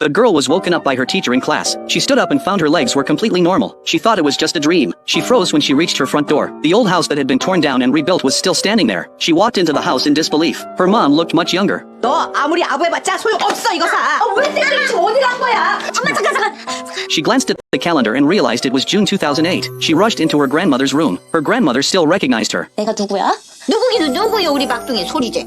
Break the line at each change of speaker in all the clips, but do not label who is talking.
The girl was woken up by her teacher in class. She stood up and found her legs were completely normal. She thought it was just a dream. She froze when she reached her front door. The old house that had been torn down and rebuilt was still standing there. She walked into the house in disbelief. Her mom looked much younger.
너 아무리 아부해봤자 소용없어 이거 사. 왜 지금 어디 간 거야? 엄마 잠깐.
She glanced at the calendar and realized it was June 2008. She rushed into her grandmother's room. Her grandmother still recognized her.
내가 누구야? 누구기는 누구요 우리 막둥이 소리제.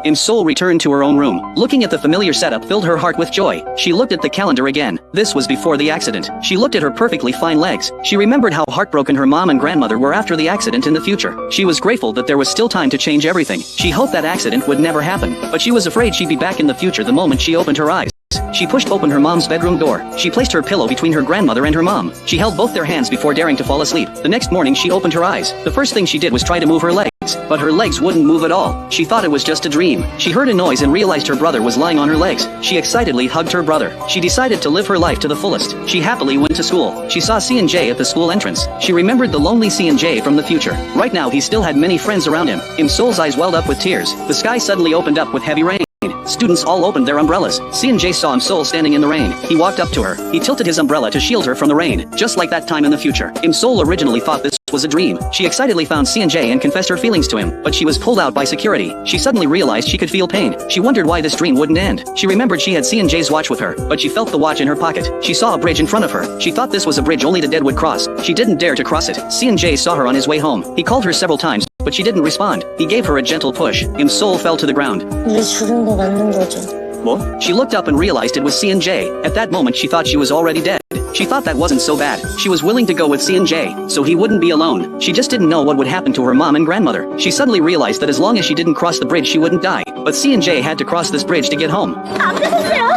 Im-sol returned to her own room. Looking at the familiar setup filled her heart with joy. She looked at the calendar again. This was before the accident. She looked at her perfectly fine legs. She remembered how heartbroken her mom and grandmother were after the accident in the future. She was grateful that there was still time to change everything. She hoped that accident would never happen. But she was afraid she'd be back in the future the moment she opened her eyes. She pushed open her mom's bedroom door. She placed her pillow between her grandmother and her mom. She held both their hands before daring to fall asleep. The next morning she opened her eyes. The first thing she did was try to move her legs. But her legs wouldn't move at all. She thought it was just a dream. She heard a noise and realized her brother was lying on her legs. She excitedly hugged her brother. She decided to live her life to the fullest. She happily went to school. She saw Sun-jae at the school entrance. She remembered the lonely Sun-jae from the future. Right now he still had many friends around him. Im-sol's eyes welled up with tears. The sky suddenly opened up with heavy rain. Students all opened their umbrellas. Sun-jae saw Im-sol standing in the rain. He walked up to her. He tilted his umbrella to shield her from the rain. Just like that time in the future. Im-sol originally thought this was a dream. She excitedly found Sun-jae and confessed her feelings to him. But she was pulled out by security. She suddenly realized she could feel pain. She wondered why this dream wouldn't end. She remembered she had Sun-jae's watch with her. But she felt the watch in her pocket. She saw a bridge in front of her. She thought this was a bridge only the dead would cross. She didn't dare to cross it. Sun-jae saw her on his way home. He called her several times. But she didn't respond. He gave her a gentle push. Im-sol fell to the ground.
우리 죽은 거 맞는 거죠?
What? She looked up and realized it was Sun-jae. At that moment she thought she was already dead. She thought that wasn't so bad. She was willing to go with Sun-jae, so he wouldn't be alone. She just didn't know what would happen to her mom and grandmother. She suddenly realized that as long as she didn't cross the bridge she wouldn't die. But Sun-jae had to cross this bridge to get home.
안 되세요?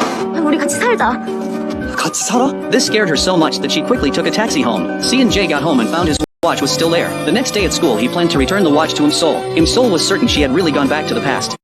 우리 같이 살자.
같이 살아? This scared her so much that she quickly took a taxi home. Sun-jae got home and found his watch was still there. The next day at school he planned to return the watch to Im-sol. Im-sol was certain she had really gone back to the past.